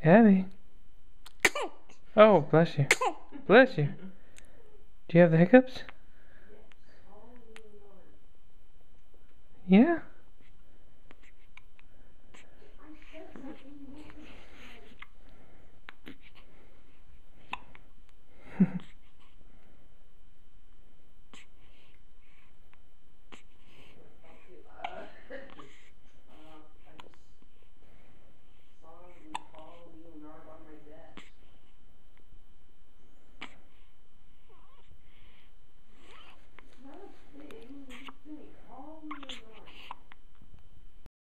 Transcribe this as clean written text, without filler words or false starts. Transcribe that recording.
Abby. Oh, bless you. Bless you. Do you have the hiccups? Yeah.